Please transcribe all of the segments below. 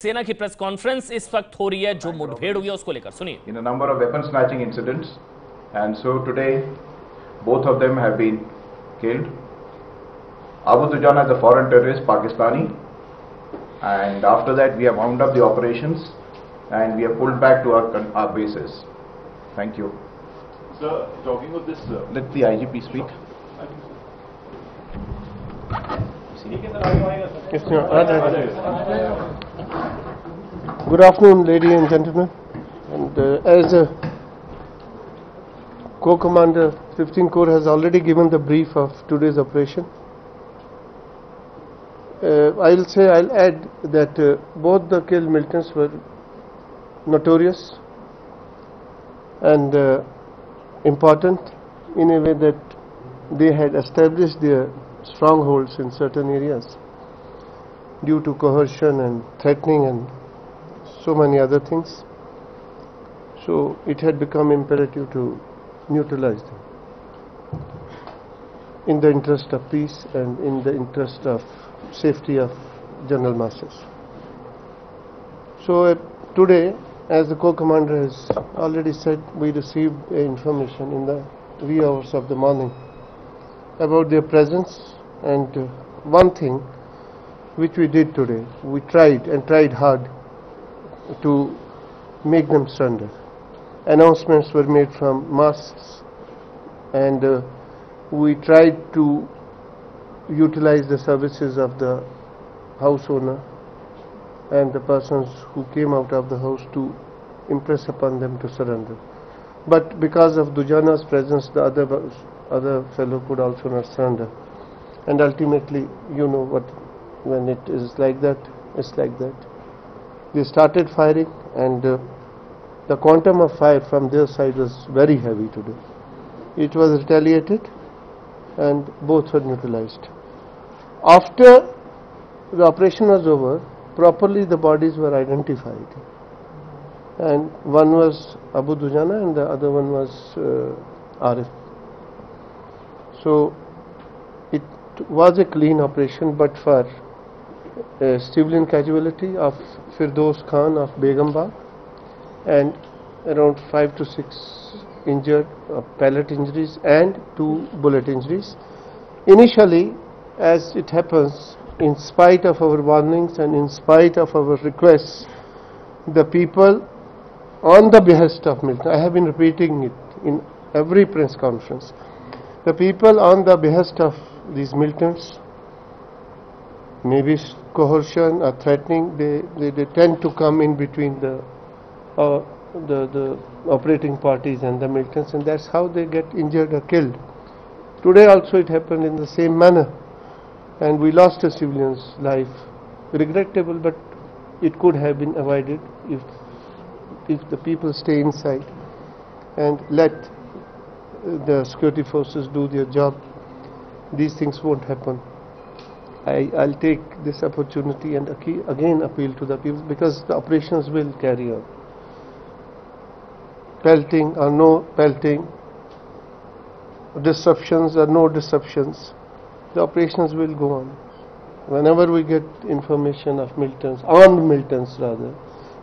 सेना की press conference इस वक्त हो रही है, जो मुठभेड़ हुई है उसको लेकर सुनिए। In a number of weapon snatching incidents, and so today both of them have been killed. Abu Dujana is a foreign terrorist, Pakistani, and after that we have wound up the operations and we have pulled back to our bases. Thank you. Sir, talking of this, Let the IGP speak. Good afternoon, ladies and gentlemen. And as Co-Commander 15 Corps has already given the brief of today's operation, I'll add that both the killed militants were notorious and important in a way that they had established their strongholds in certain areas due to coercion and threatening and so many other things. So it had become imperative to neutralize them in the interest of peace and in the interest of safety of general masses. So today, as the co-commander has already said, we received information in the wee hours of the morning about their presence, and one thing which we did today, we tried hard to make them surrender. Announcements were made from mosques, and we tried to utilize the services of the house owner and the persons who came out of the house to impress upon them to surrender. But because of Dujana's presence, the other fellow could also not surrender. And ultimately, you know what, when it is like that, it's like that. They started firing, and the quantum of fire from their side was very heavy today. It was retaliated, and both were neutralized. After the operation was over, properly the bodies were identified, and one was Abu Dujana and the other one was Arif. So it was a clean operation, but for a civilian casualty of Firdos Khan of Begambagh and around 5 to 6 injured, pellet injuries and 2 bullet injuries. Initially, as it happens, in spite of our warnings and in spite of our requests, the people on the behest of militants, I have been repeating it in every press conference, the people on the behest of these militants, maybe coercion or threatening, they tend to come in between the operating parties and the militants, and that's how they get injured or killed. Today also it happened in the same manner, and we lost a civilian's life. Regrettable, but it could have been avoided if the people stay inside and let the security forces do their job. These things won't happen. I'll take this opportunity and again appeal to the people, because the operations will carry on. Pelting or no pelting, disruptions or no disruptions, the operations will go on. Whenever we get information of militants, armed militants rather,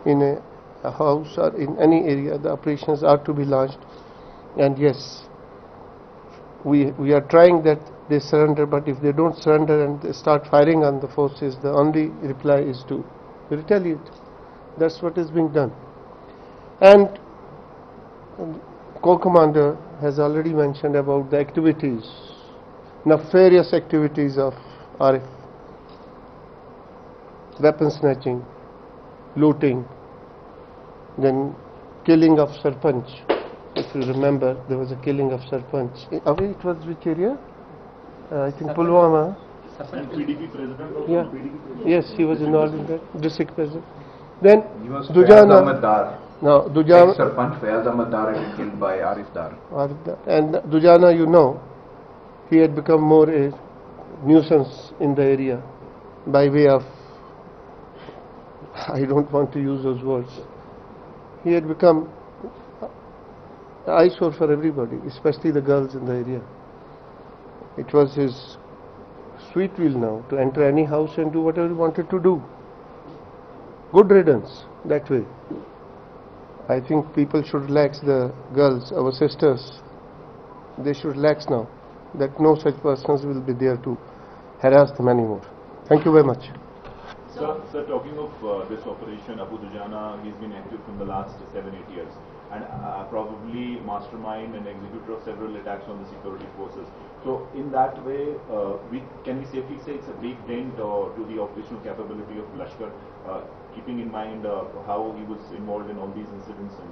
in a house or in any area, the operations are to be launched. And yes, we are trying that they surrender, but if they don't surrender and they start firing on the forces, the only reply is to retaliate. That's what is being done. And Co-Commander has already mentioned about the activities, nefarious activities of Arif: weapon snatching, looting, then killing of Sarpanch. If you remember, there was a killing of Sarpanch. It was which area? I think Pulwama. PDP president. Yeah. PDP Yes, he was involved in that, district president. Then He was Dujana. Ahmed Dar. No, Dujana. Ex-Sarpanch Fayaz Ahmed Dar had been killed by Arif Dar. And Dujana, you know, he had become more a nuisance in the area by way of, I don't want to use those words. He had become an eyesore for everybody, especially the girls in the area. It was his sweet will now to enter any house and do whatever he wanted to do. good riddance that way. I think people should relax, the girls, our sisters, they should relax now, that no such persons will be there to harass them anymore. Thank you very much. Sir, talking of this operation, Abu Dujana, he's been active from the last 7-8 years and probably mastermind and executor of several attacks on the security forces. So in that way, can we safely say it's a big dent to the operational capability of Lashkar, keeping in mind how he was involved in all these incidents and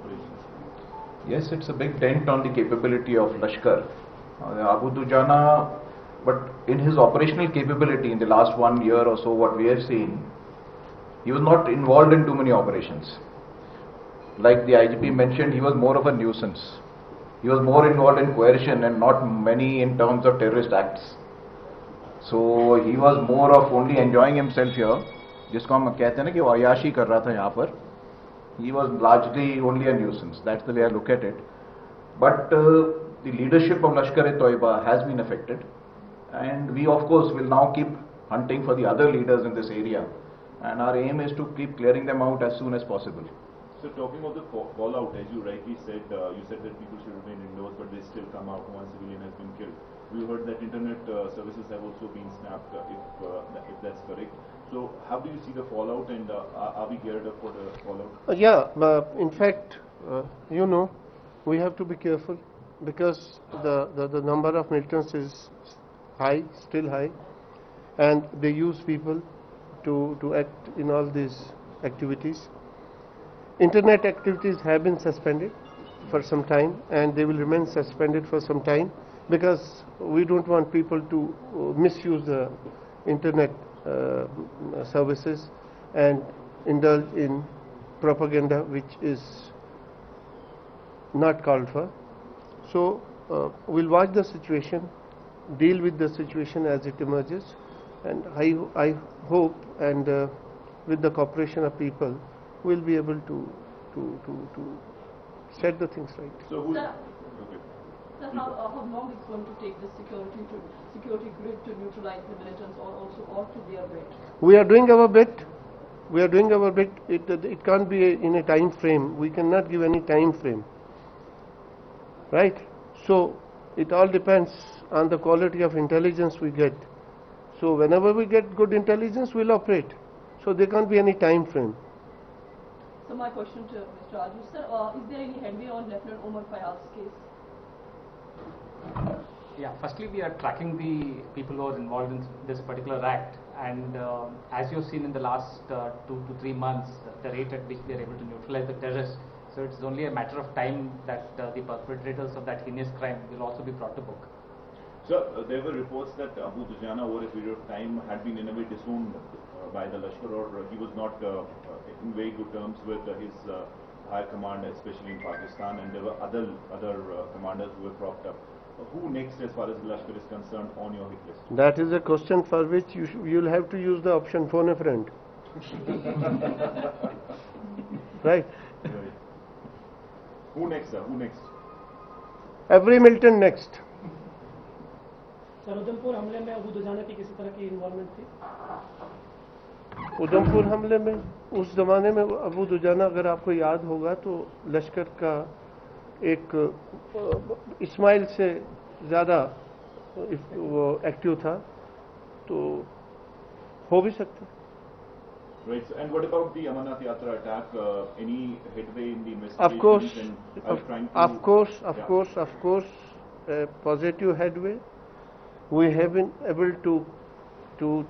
operations? Yes, it's a big dent on the capability of Lashkar. Abu Dujana, but in his operational capability in the last 1 year or so, what we have seen, he was not involved in too many operations. Like the IGP mentioned, he was more of a nuisance. He was more involved in coercion and not many in terms of terrorist acts. So he was more of only enjoying himself here, जिसको हम कहते हैं ना कि वो अयाशी कर रहा था यहाँ पर. He was largely only a nuisance. That's the way I look at it. But the leadership of Lashkar-e-Toiba has been affected, and we of course will now keep hunting for the other leaders in this area, and our aim is to keep clearing them out as soon as possible. So talking of the fallout, as you rightly said, you said that people should remain indoors, but they still come out. One civilian has been killed. We heard that internet services have also been snapped, if that's correct. So how do you see the fallout, and are we geared up for the fallout? In fact, you know, we have to be careful because the number of militants is high, still high, and they use people to act in all these activities. Internet activities have been suspended for some time, and they will remain suspended for some time because we don't want people to misuse the internet services and indulge in propaganda which is not called for. So we'll watch the situation, deal with the situation as it emerges, and I hope, and with the cooperation of people, we'll be able to set the things right. So Sir, how long it's going to take the security grid to neutralize the militants, or to their bit? We are doing our bit. We are doing our bit. It can't be in a time frame. We cannot give any time frame. Right? So it all depends on the quality of intelligence we get. So whenever we get good intelligence, we'll operate. So there can't be any time frame. So my question to Mr. Raju, sir, is there any headway on Lieutenant Omar Fayyad's case? Yeah, firstly we are tracking the people who are involved in this particular act, and as you've seen in the last 2 to 3 months, the rate at which they are able to neutralize the terrorists, so it's only a matter of time that the perpetrators of that heinous crime will also be brought to book. So there were reports that Abu Dujana over a period of time had been in a way disowned by the Lashkar, or he was not in very good terms with his high command, especially in Pakistan, and there were other commanders who were propped up. Who next, as far as the Lashkar is concerned, on your hit list? That is a question for which you'll have to use the option phone a friend. Right? Who next, sir? Who next? Every militant next. Sir Udhampur हमले में अबू दुजाना की किसी तरह की involvement थी? उधमपुर हमले में उस ज़माने में अबू दुजाना, अगर आपको याद होगा, तो लश्कर का एक इस्माइल से ज़्यादा वो एक्टिव था, तो हो भी सकता है. Right. So, and what about the Amarnath Yatra attack? Any headway in the investigation? Of course, positive headway. We have been able to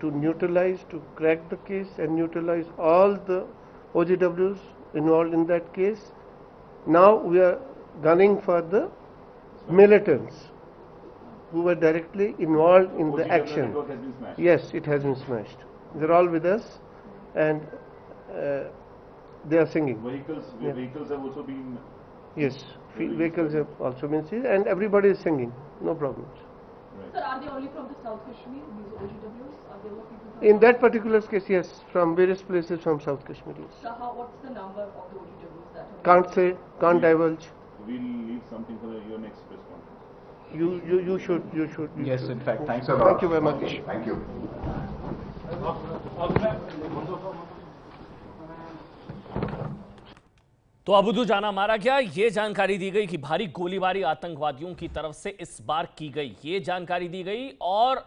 neutralize, to crack the case and neutralize all the OGWs involved in that case. Now we are gunning for the militants who were directly involved in the action. Network has been smashed. Yes, it has been smashed. They're all with us, and they are singing. Vehicles have also been. Yes, vehicles have also been seized, and everybody is singing. No problems. Right. Sir, are they only from the South Kashmir, these OGWs? Are there more people from In that particular case, yes, from various places from South Kashmir. Yes. So what's the number of the OGWs that have Can't say, can't divulge. We'll leave something for your next press conference. You should. Yes, in fact, thanks a lot. Thank you very much. Thank you. तो अबू दुजाना मारा गया, ये जानकारी दी गई कि भारी गोलीबारी आतंकवादियों की तरफ से इस बार की गई, ये जानकारी दी गई। और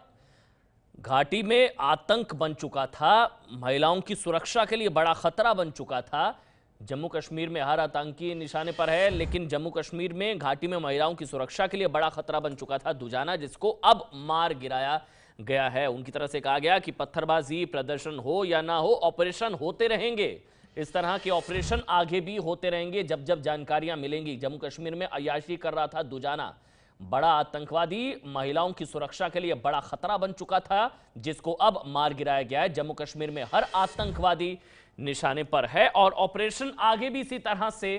घाटी में आतंक बन चुका था, महिलाओं की सुरक्षा के लिए बड़ा खतरा बन चुका था। जम्मू कश्मीर में हर आतंकी निशाने पर है, लेकिन जम्मू कश्मीर में घाटी में महिलाओं की सुरक्षा के लिए बड़ा खतरा बन चुका था दुजाना, जिसको अब मार गिराया गया है। उनकी तरफ से कहा गया कि पत्थरबाजी प्रदर्शन हो या ना हो, ऑपरेशन होते रहेंगे। इस तरह के ऑपरेशन आगे भी होते रहेंगे जब जब जानकारियां मिलेंगी। जम्मू कश्मीर में अय्याशी कर रहा था दुजाना, बड़ा आतंकवादी, महिलाओं की सुरक्षा के लिए बड़ा खतरा बन चुका था, जिसको अब मार गिराया गया है। जम्मू कश्मीर में हर आतंकवादी निशाने पर है और ऑपरेशन आगे भी इसी तरह से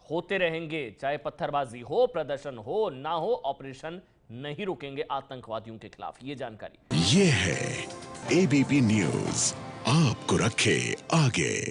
होते रहेंगे, चाहे पत्थरबाजी हो, प्रदर्शन हो ना हो, ऑपरेशन नहीं रुकेंगे आतंकवादियों के खिलाफ। ये जानकारी ये है एबीपी न्यूज, आपको रखे आगे।